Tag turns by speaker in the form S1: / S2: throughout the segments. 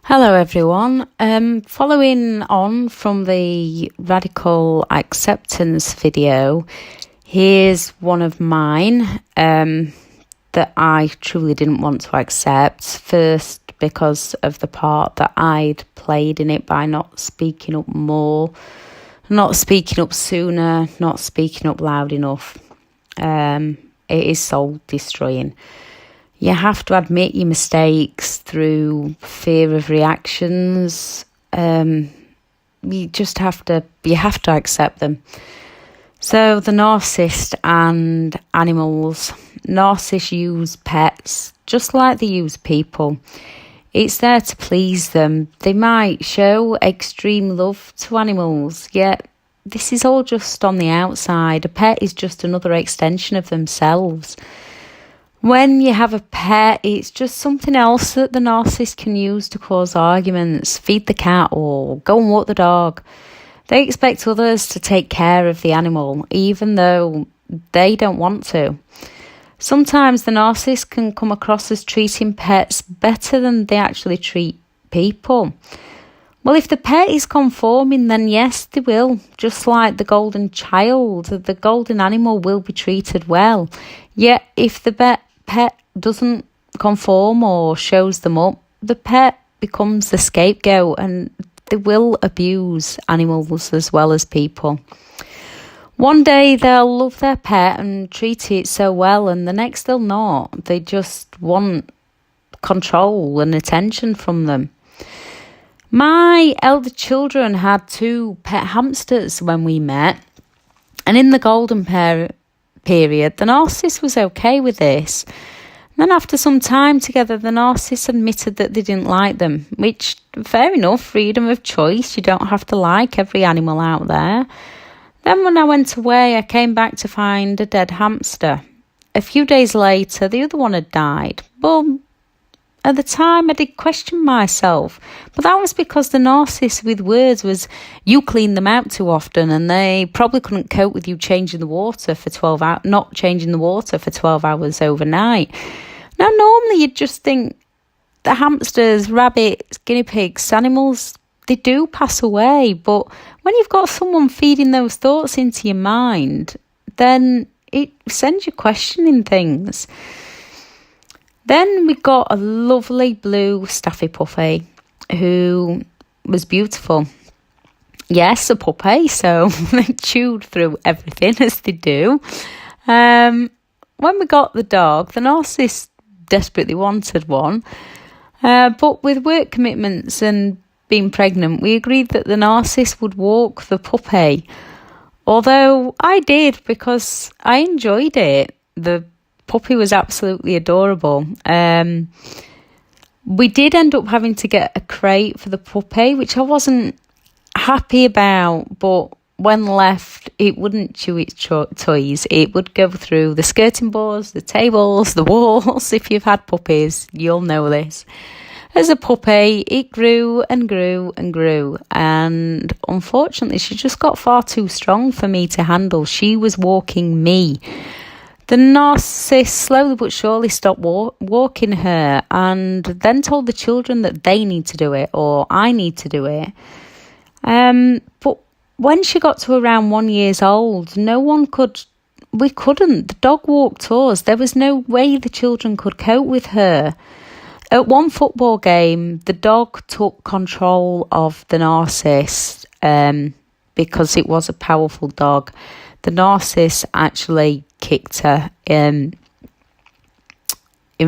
S1: Hello everyone. Following on from the radical acceptance video, here's one of mine that I truly didn't want to accept. First, because of the part that I'd played in it by not speaking up more, not speaking up sooner, not speaking up loud enough. It is soul destroying. You have to admit your mistakes through fear of reactions. You have to accept them. So the narcissist and animals. Narcissists use pets just like they use people. It's there to please them. They might show extreme love to animals, yet this is all just on the outside. A pet is just another extension of themselves. When you have a pet, it's just something else that the narcissist can use to cause arguments, feed the cat or go and walk the dog. They expect others to take care of the animal, even though they don't want to. Sometimes the narcissist can come across as treating pets better than they actually treat people. Well, if the pet is conforming, then yes, they will. Just like the golden child, the golden animal will be treated well. Yet, if the pet doesn't conform or shows them up, the pet becomes the scapegoat and they will abuse animals as well as people. One day they'll love their pet and treat it so well, and the next they'll not. They just want control and attention from them. My elder children had 2 pet hamsters when we met, and in the golden period, the narcissist was okay with this. Then after some time together, the narcissist admitted that they didn't like them, which, fair enough, freedom of choice. You don't have to like every animal out there. Then when I went away, I came back to find a dead hamster. A few days later, the other one had died. Well, at the time, I did question myself, but that was because the narcissist with words was, you clean them out too often, and they probably couldn't cope with you changing the water for 12 hours, not changing the water for 12 hours overnight. Now, normally you'd just think the hamsters, rabbits, guinea pigs, animals, they do pass away, but when you've got someone feeding those thoughts into your mind, then it sends you questioning things. Then we got a lovely blue staffy puppy who was beautiful. Yes, a puppy, so they chewed through everything as they do. When we got the dog, the narcissist desperately wanted one. But with work commitments and being pregnant, we agreed that the narcissist would walk the puppy. Although I did because I enjoyed it. The puppy was absolutely adorable. We did end up having to get a crate for the puppy, which I wasn't happy about, but when left, it wouldn't chew its toys. It would go through the skirting boards, the tables, the walls. If you've had puppies, you'll know this. As a puppy, it grew and grew and grew, and unfortunately, she just got far too strong for me to handle. She was walking me. The narcissist slowly but surely stopped walking her and then told the children that they need to do it or I need to do it. But when she got to around 1 year old, we couldn't. The dog walked us. There was no way the children could cope with her. At one football game, the dog took control of the narcissist because it was a powerful dog. The narcissist actually kicked her in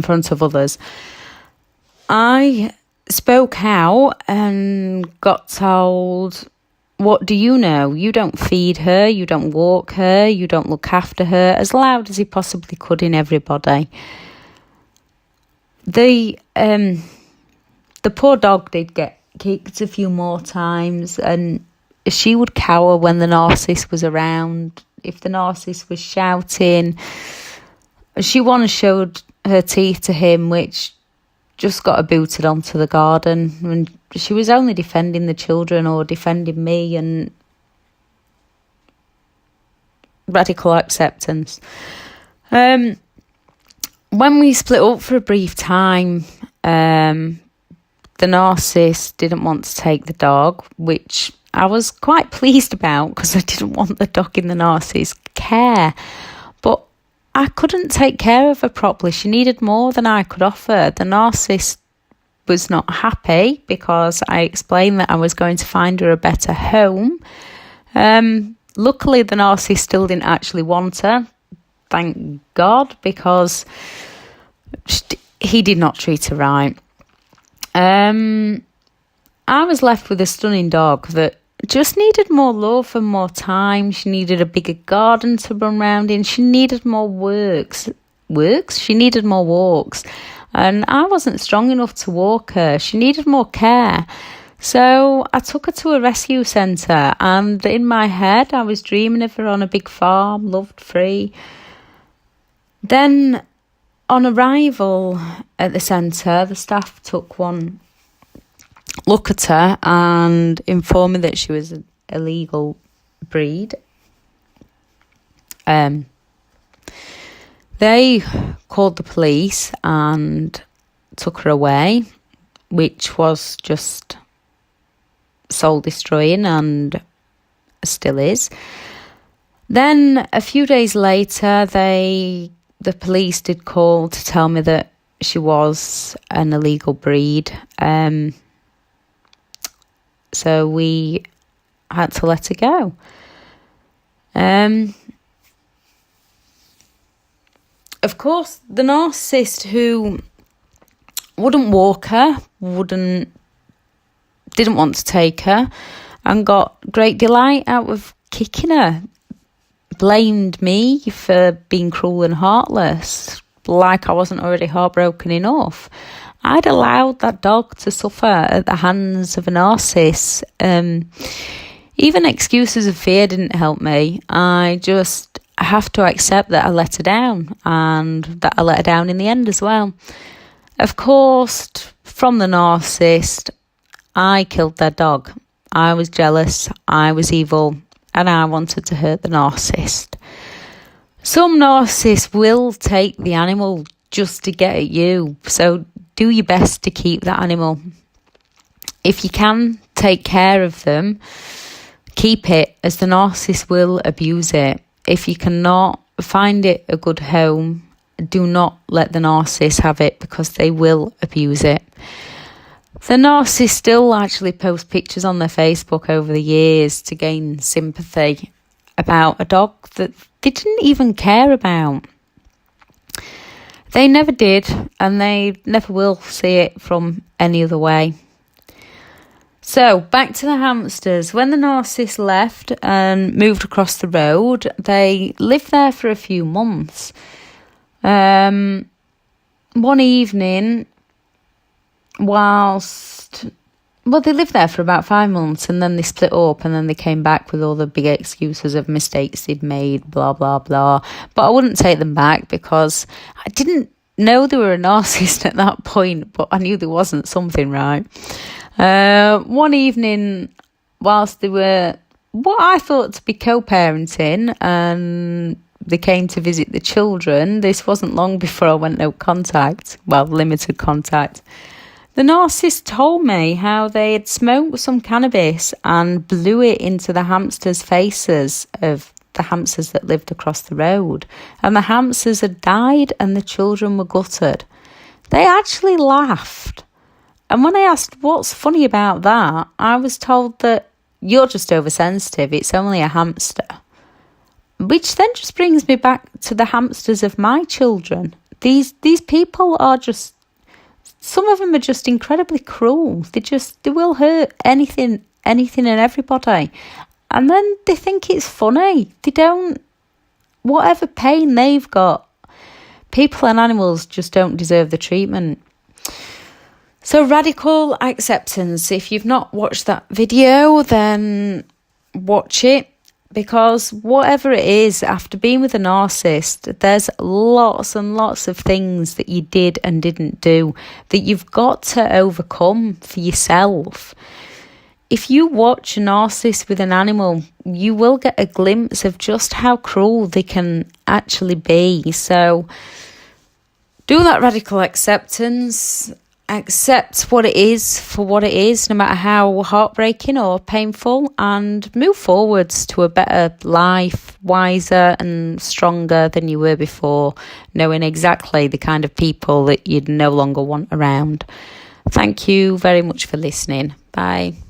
S1: front of others. I spoke out and got told, what do you know? You don't feed her, you don't walk her, you don't look after her, as loud as he possibly could in everybody. The poor dog did get kicked a few more times, and she would cower when the narcissist was around. If the narcissist was shouting, she once showed her teeth to him, which just got her booted onto the garden. And she was only defending the children or defending me, and radical acceptance. When we split up for a brief time, the narcissist didn't want to take the dog, which I was quite pleased about because I didn't want the dog in the narcissist's care. But I couldn't take care of her properly. She needed more than I could offer. The narcissist was not happy because I explained that I was going to find her a better home. Luckily, the narcissist still didn't actually want her. Thank God, because he did not treat her right. I was left with a stunning dog that just needed more love and more time. She needed a bigger garden to run around in. She needed more works? She needed more walks. And I wasn't strong enough to walk her. She needed more care. So I took her to a rescue centre, and in my head I was dreaming of her on a big farm, loved free. Then on arrival at the centre, the staff took one look at her and informed me that she was an illegal breed. They called the police and took her away, which was just soul destroying and still is. Then a few days later, the police did call to tell me that she was an illegal breed. So we had to let her go. Of course, the narcissist who wouldn't walk her, didn't want to take her, and got great delight out of kicking her, blamed me for being cruel and heartless, like I wasn't already heartbroken enough. I'd allowed that dog to suffer at the hands of a narcissist. Even excuses of fear didn't help me. I just have to accept that I let her down, and that I let her down in the end as well. Of course, from the narcissist, I killed their dog. I was jealous, I was evil, and I wanted to hurt the narcissist. Some narcissists will take the animal just to get at you, so do your best to keep that animal. If you can take care of them, keep it, as the narcissist will abuse it. If you cannot find it a good home, do not let the narcissist have it, because they will abuse it. The narcissist still actually post pictures on their Facebook over the years to gain sympathy about a dog that they didn't even care about. They never did, and they never will see it from any other way. So, back to the hamsters. When the narcissist left and moved across the road, they lived there for a few months. One evening, they lived there for about 5 months, and then they split up, and then they came back with all the big excuses of mistakes they'd made, blah, blah, blah. But I wouldn't take them back, because I didn't know they were a narcissist at that point, but I knew there wasn't something right. One evening, whilst they were what I thought to be co-parenting, and they came to visit the children, this wasn't long before I went no contact, limited contact. The narcissist told me how they had smoked some cannabis and blew it into the hamsters' faces of the hamsters that lived across the road. And the hamsters had died and the children were gutted. They actually laughed. And when I asked what's funny about that, I was told that you're just oversensitive, it's only a hamster. Which then just brings me back to the hamsters of my children. These people are just... Some of them are just incredibly cruel. They will hurt anything and everybody. And then they think it's funny. They don't, whatever pain they've got, people and animals just don't deserve the treatment. So radical acceptance. If you've not watched that video, then watch it. Because whatever it is, after being with a narcissist, there's lots and lots of things that you did and didn't do that you've got to overcome for yourself. If you watch a narcissist with an animal, you will get a glimpse of just how cruel they can actually be. So do that radical acceptance. accept what it is for what it is, no matter how heartbreaking or painful, and move forwards to a better life, wiser and stronger than you were before, knowing exactly the kind of people that you'd no longer want around. Thank you very much for listening. Bye.